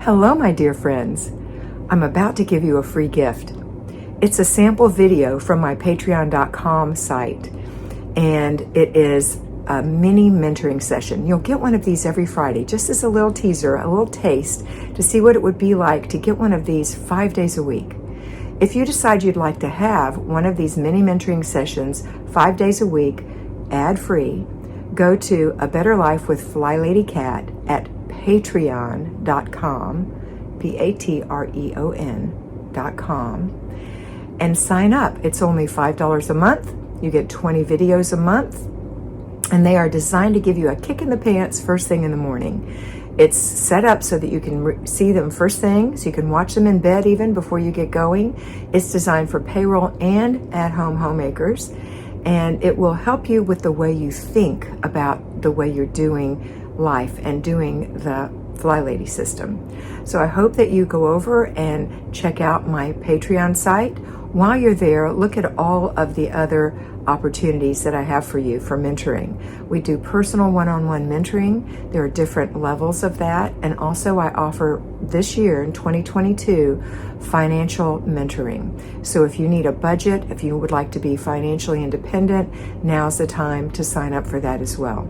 Hello, my dear friends. I'm about to give you a free gift. It's a sample video from my patreon.com site, and it is a mini mentoring session. You'll get one of these every Friday, just as a little teaser, a little taste to see what it would be like to get one of these 5 days a week. If you decide you'd like to have one of these mini mentoring sessions 5 days a week, ad-free, go to A Better Life with FlyLady Kat at patreon.com, patreon.com, and sign up. It's only $5 a month. You get 20 videos a month, and they are designed to give you a kick in the pants first thing in the morning. It's set up so that you can see them first thing, so you can watch them in bed even before you get going. It's designed for payroll and at-home homemakers, and it will help you with the way you think about the way you're doing life and doing the FlyLady system. So I hope that you go over and check out my Patreon site. While you're there, look at all of the other opportunities that I have for you for mentoring. We do personal one-on-one mentoring. There are different levels of that. And also I offer this year in 2022, financial mentoring. So if you need a budget, if you would like to be financially independent, now's the time to sign up for that as well.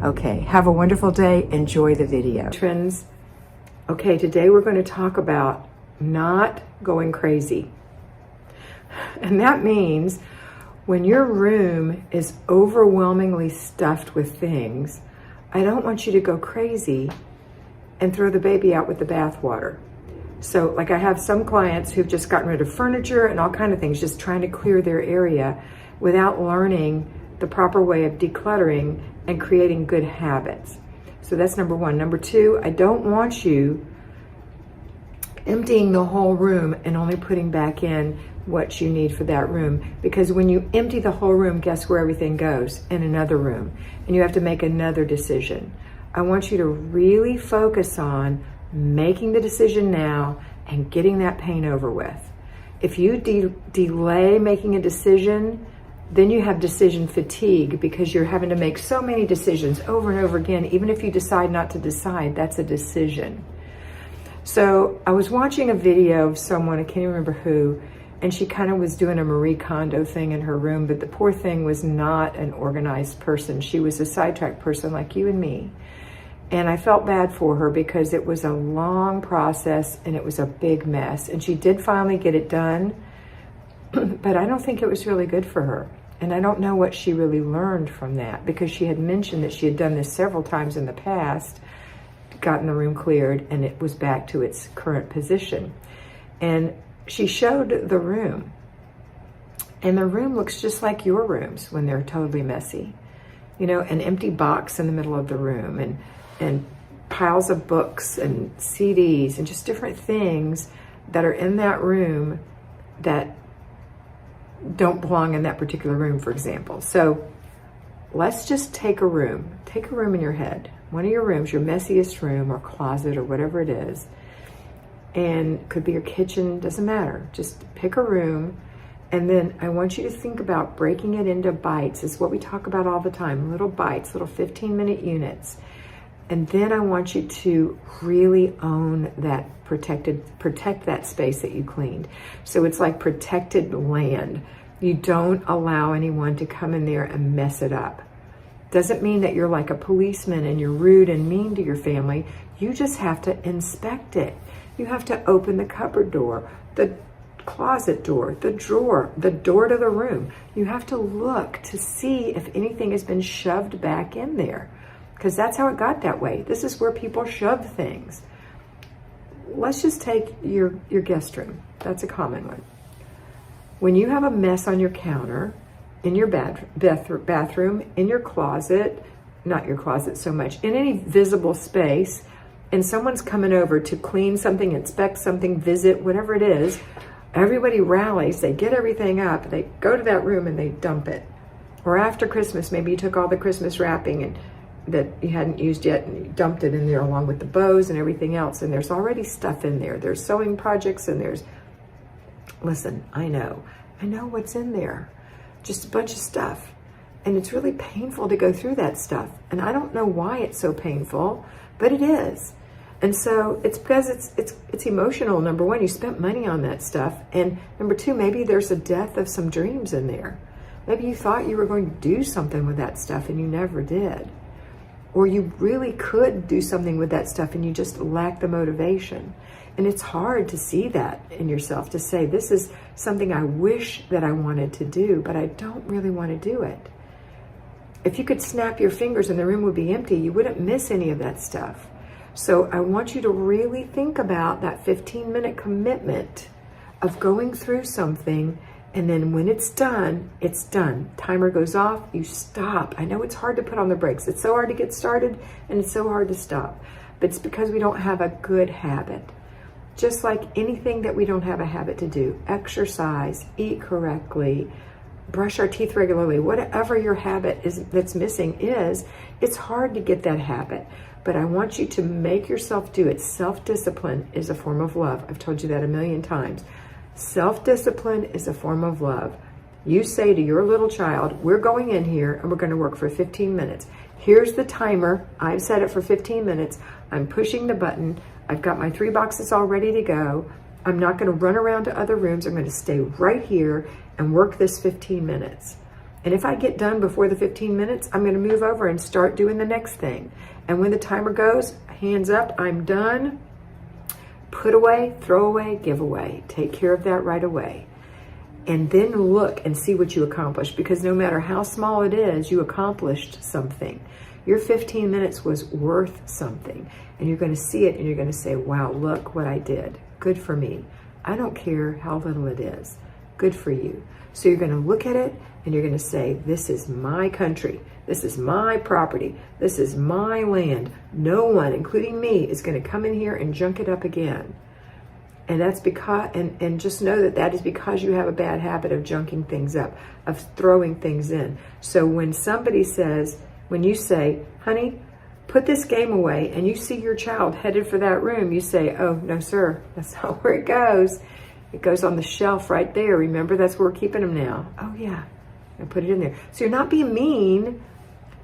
Okay, have a wonderful day. Enjoy the video. Trends. Okay, today we're going to talk about not going crazy. And that means when your room is overwhelmingly stuffed with things, I don't want you to go crazy and throw the baby out with the bathwater. So like I have some clients who've just gotten rid of furniture and all kinds of things, just trying to clear their area without learning the proper way of decluttering and creating good habits. So that's number one. Number two, I don't want you emptying the whole room and only putting back in what you need for that room. Because when you empty the whole room, guess where everything goes? In another room. And you have to make another decision. I want you to really focus on making the decision now and getting that pain over with. If you delay making a decision, then you have decision fatigue because you're having to make so many decisions over and over again. Even if you decide not to decide, that's a decision. So I was watching a video of someone, I can't remember who, and she kind of was doing a Marie Kondo thing in her room, but the poor thing was not an organized person. She was a sidetracked person like you and me. And I felt bad for her because it was a long process and it was a big mess. And she did finally get it done, but I don't think it was really good for her. And I don't know what she really learned from that, because she had mentioned that she had done this several times in the past, gotten the room cleared, and it was back to its current position. And she showed the room. And the room looks just like your rooms when they're totally messy. You know, an empty box in the middle of the room, and piles of books and CDs and just different things that are in that room that don't belong in that particular room, for example. So let's just take a room in your head, one of your rooms, your messiest room or closet or whatever it is, and could be your kitchen, doesn't matter. Just pick a room, and then I want you to think about breaking it into bites. It's what we talk about all the time, little bites, little 15-minute units. And then I want you to really own that, protect that space that you cleaned. So it's like protected land. You don't allow anyone to come in there and mess it up. Doesn't mean that you're like a policeman and you're rude and mean to your family. You just have to inspect it. You have to open the cupboard door, the closet door, the drawer, the door to the room. You have to look to see if anything has been shoved back in there, because that's how it got that way. This is where people shove things. Let's just take your guest room. That's a common one. When you have a mess on your counter, in your bathroom, in your closet, not your closet so much, in any visible space, and someone's coming over to clean something, inspect something, visit, whatever it is, everybody rallies, they get everything up, they go to that room and they dump it. Or after Christmas, maybe you took all the Christmas wrapping and that you hadn't used yet and you dumped it in there along with the bows and everything else, and there's already stuff in there. There's sewing projects and there's, listen, I know what's in there. Just a bunch of stuff. And it's really painful to go through that stuff. And I don't know why it's so painful, but it is. And so it's because it's emotional. Number one, you spent money on that stuff. And number two, maybe there's a death of some dreams in there. Maybe you thought you were going to do something with that stuff and you never did. Or you really could do something with that stuff and you just lack the motivation. And it's hard to see that in yourself, to say, this is something I wish that I wanted to do, but I don't really want to do it. If you could snap your fingers and the room would be empty, you wouldn't miss any of that stuff. So I want you to really think about that 15-minute commitment of going through something, and then when it's done, it's done. Timer goes off, you stop. I know it's hard to put on the brakes. It's so hard to get started, and it's so hard to stop. But it's because we don't have a good habit. Just like anything that we don't have a habit to do, exercise, eat correctly, brush our teeth regularly, whatever your habit is that's missing is, it's hard to get that habit. But I want you to make yourself do it. Self-discipline is a form of love. I've told you that a million times. Self-discipline is a form of love. You say to your little child, we're going in here and we're going to work for 15 minutes. Here's the timer. I've set it for 15 minutes. I'm pushing the button. I've got my 3 boxes all ready to go. I'm not going to run around to other rooms. I'm going to stay right here and work this 15 minutes. And if I get done before the 15 minutes, I'm going to move over and start doing the next thing. And when the timer goes, hands up, I'm done. Put away, throw away, give away. Take care of that right away. And then look and see what you accomplished, because no matter how small it is, you accomplished something. Your 15 minutes was worth something. And you're going to see it and you're going to say, wow, look what I did. Good for me. I don't care how little it is. Good for you. So you're going to look at it and you're going to say, this is my country. This is my property. This is my land. No one, including me, is going to come in here and junk it up again. And that's because, and just know that that is because you have a bad habit of junking things up, of throwing things in. So when somebody says, when you say, honey, put this game away, and you see your child headed for that room, you say, oh, no, sir, that's not where it goes. It goes on the shelf right there. Remember, that's where we're keeping them now. Oh, yeah, and put it in there. So you're not being mean.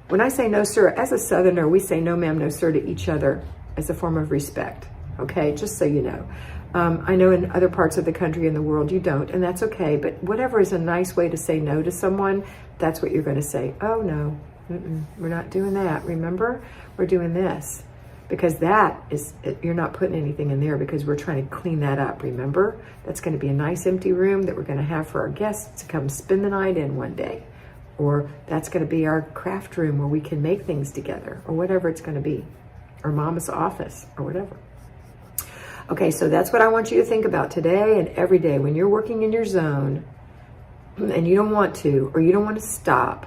When I say no, sir, as a Southerner, we say no, ma'am, no, sir to each other as a form of respect, okay? Just so you know. I know in other parts of the country and the world you don't, and that's okay, but whatever is a nice way to say no to someone, that's what you're going to say. Oh, no, we're not doing that. Remember, we're doing this. Because that is, you're not putting anything in there because we're trying to clean that up, remember? That's going to be a nice empty room that we're going to have for our guests to come spend the night in one day. Or that's going to be our craft room where we can make things together, or whatever it's going to be. Or mama's office, or whatever. Okay, so that's what I want you to think about today and every day. When you're working in your zone and you don't want to, or you don't want to stop,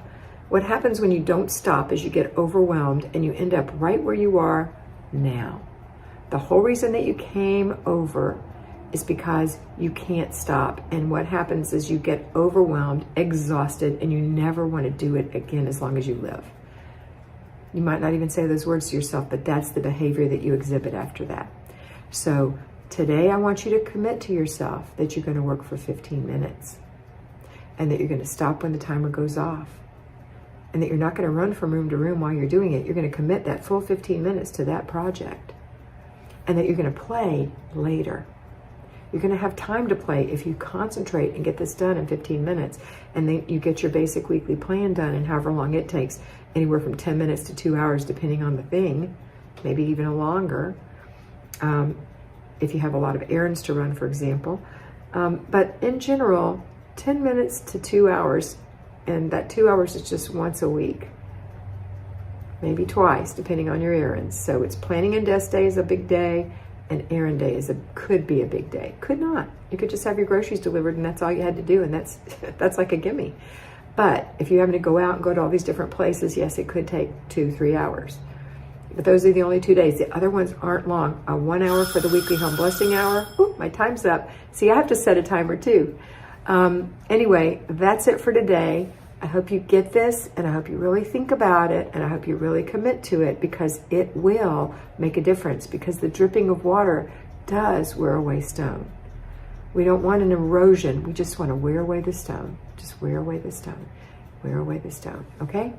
what happens when you don't stop is you get overwhelmed and you end up right where you are now. The whole reason that you came over is because you can't stop. And what happens is you get overwhelmed, exhausted, and you never want to do it again as long as you live. You might not even say those words to yourself, but that's the behavior that you exhibit after that. So today I want you to commit to yourself that you're going to work for 15 minutes and that you're going to stop when the timer goes off. And that you're not going to run from room to room while you're doing it. You're going to commit that full 15 minutes to that project. And that you're going to play later. You're going to have time to play if you concentrate and get this done in 15 minutes. And then you get your basic weekly plan done in however long it takes. Anywhere from 10 minutes to 2 hours, depending on the thing. Maybe even longer. If you have a lot of errands to run, for example. But in general, 10 minutes to 2 hours. And that 2 hours is just once a week, maybe twice, depending on your errands. So it's planning and desk day is a big day, and errand day could be a big day. Could not. You could just have your groceries delivered, and that's all you had to do, and that's like a gimme. But if you're having to go out and go to all these different places, yes, it could take 2-3 hours. But those are the only 2 days. The other ones aren't long. 1 hour for the weekly home blessing hour. Ooh, my time's up. See, I have to set a timer too. Anyway, that's it for today. I hope you get this, and I hope you really think about it, and I hope you really commit to it, because it will make a difference, because the dripping of water does wear away stone. We don't want an erosion. We just want to wear away the stone. Just wear away the stone. wear away the stone, okay?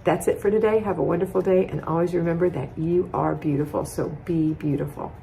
That's it for today. Have a wonderful day, and always remember that you are beautiful, so be beautiful.